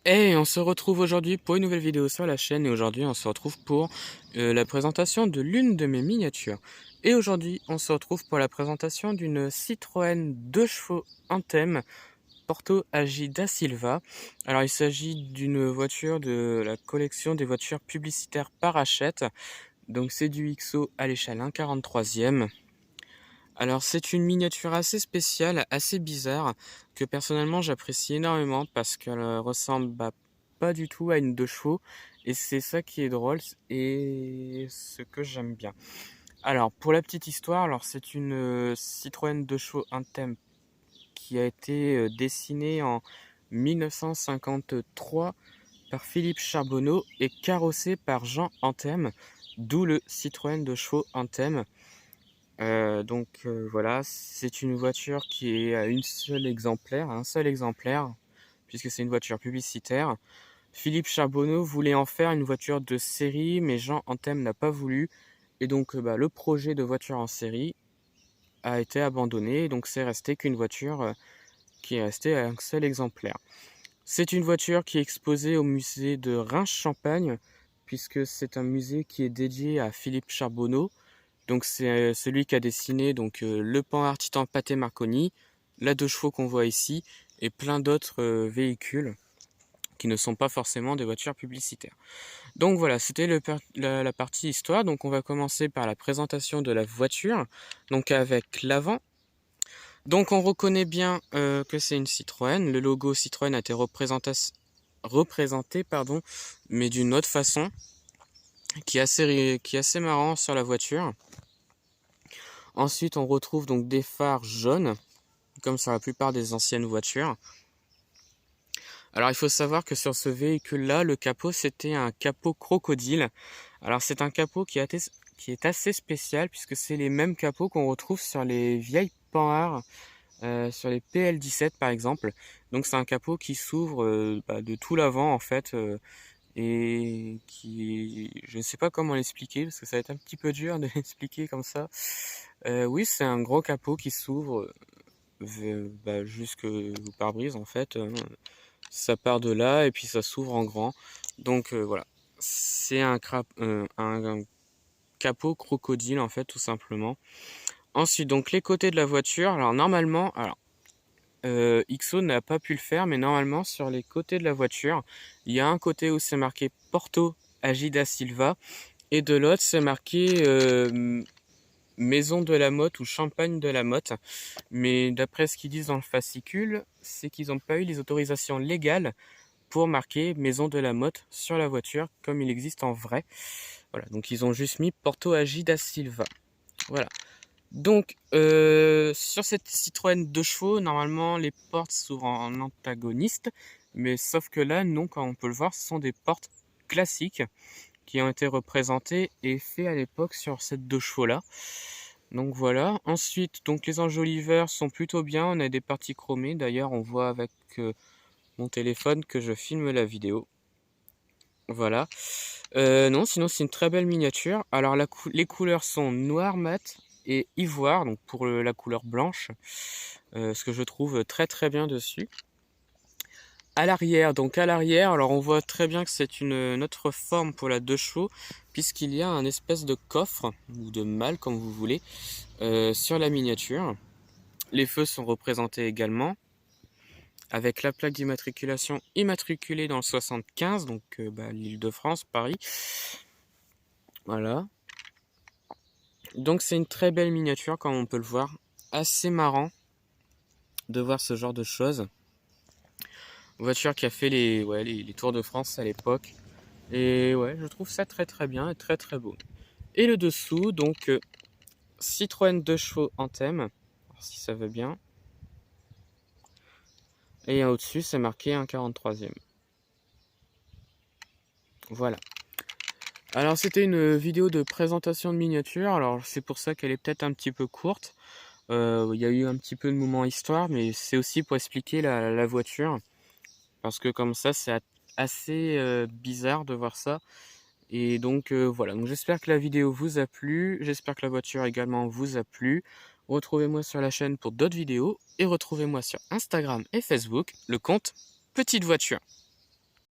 Hey, on se retrouve aujourd'hui pour une nouvelle vidéo sur la chaîne et aujourd'hui on se retrouve pour la présentation de l'une de mes miniatures. Et aujourd'hui on se retrouve pour la présentation d'une Citroën 2 chevaux Anthem Porto Agi da Silva. Alors il s'agit d'une voiture de la collection des voitures publicitaires par Hachette. Donc c'est du XO à l'échelle 1/43e. Alors c'est une miniature assez spéciale, assez bizarre, que personnellement j'apprécie énormément parce qu'elle ressemble pas du tout à une 2 chevaux et c'est ça qui est drôle et ce que j'aime bien. Alors pour la petite histoire, alors c'est une Citroën 2 chevaux Anthem qui a été dessinée en 1953 par Philippe Charbonneau et carrossée par Jean Anthem, d'où le Citroën 2 chevaux Anthem. Voilà, c'est une voiture qui est à un seul exemplaire, puisque c'est une voiture publicitaire. Philippe Charbonneau voulait en faire une voiture de série, mais Jean Anthem n'a pas voulu. Et donc le projet de voiture en série a été abandonné, et donc c'est resté qu'une voiture qui est restée à un seul exemplaire. C'est une voiture qui est exposée au musée de Reims-Champagne, puisque c'est un musée qui est dédié à Philippe Charbonneau. Donc c'est celui qui a dessiné le Panhard Titan Pathé Marconi, la 2 chevaux qu'on voit ici, et plein d'autres véhicules qui ne sont pas forcément des voitures publicitaires. Donc voilà, c'était la partie histoire. Donc on va commencer par la présentation de la voiture, donc avec l'avant. Donc on reconnaît bien que c'est une Citroën. Le logo Citroën a été représenté, mais d'une autre façon, qui est assez marrant sur la voiture. Ensuite, on retrouve donc des phares jaunes, comme sur la plupart des anciennes voitures. Alors, il faut savoir que sur ce véhicule-là, le capot, c'était un capot crocodile. Alors, c'est un capot qui est assez spécial, puisque c'est les mêmes capots qu'on retrouve sur les vieilles Panhard, sur les PL17 par exemple. Donc, c'est un capot qui s'ouvre de tout l'avant, en fait, et qui... Je ne sais pas comment l'expliquer, parce que ça va être un petit peu dur de l'expliquer comme ça. Oui, c'est un gros capot qui s'ouvre jusqu'au pare-brise en fait. Ça part de là et puis ça s'ouvre en grand. Donc voilà, c'est un capot crocodile en fait tout simplement. Ensuite, donc les côtés de la voiture. Alors normalement, XO n'a pas pu le faire, mais normalement sur les côtés de la voiture, il y a un côté où c'est marqué Porto Agi da Silva et de l'autre c'est marqué Maison de la Motte ou Champagne de la Motte. Mais d'après ce qu'ils disent dans le fascicule, c'est qu'ils n'ont pas eu les autorisations légales pour marquer Maison de la Motte sur la voiture comme il existe en vrai. Voilà, donc ils ont juste mis Porto Agi da Silva. Voilà. Donc sur cette Citroën 2 chevaux, normalement les portes s'ouvrent en antagoniste, mais sauf que là, non, comme on peut le voir, ce sont des portes classiques qui ont été représentées et faits à l'époque sur cette 2 chevaux là. Donc voilà. Ensuite, donc les enjoliveurs sont plutôt bien. On a des parties chromées. D'ailleurs, on voit avec mon téléphone que je filme la vidéo. Voilà. Non, sinon c'est une très belle miniature. Alors les couleurs sont noir mat et ivoire, donc pour la couleur blanche, ce que je trouve très très bien dessus. À l'arrière, alors on voit très bien que c'est une autre forme pour la 2 chevaux, puisqu'il y a un espèce de coffre, ou de malle comme vous voulez, sur la miniature. Les feux sont représentés également, avec la plaque d'immatriculation immatriculée dans le 75, donc l'Île-de-France, Paris. Voilà. Donc c'est une très belle miniature, comme on peut le voir. Assez marrant de voir ce genre de choses. Voiture qui a fait les Tours de France à l'époque. Et ouais, je trouve ça très très bien et très très beau. Et le dessous, donc Citroën 2 chevaux Anthem, si ça veut bien. Et au-dessus, c'est marqué 1/43e. Voilà. Alors c'était une vidéo de présentation de miniature, alors c'est pour ça qu'elle est peut-être un petit peu courte. Il y a eu un petit peu de moment histoire, mais c'est aussi pour expliquer la voiture. Parce que comme ça, c'est assez bizarre de voir ça. Et donc voilà, donc j'espère que la vidéo vous a plu, j'espère que la voiture également vous a plu. Retrouvez-moi sur la chaîne pour d'autres vidéos et retrouvez-moi sur Instagram et Facebook, le compte Petite Voiture.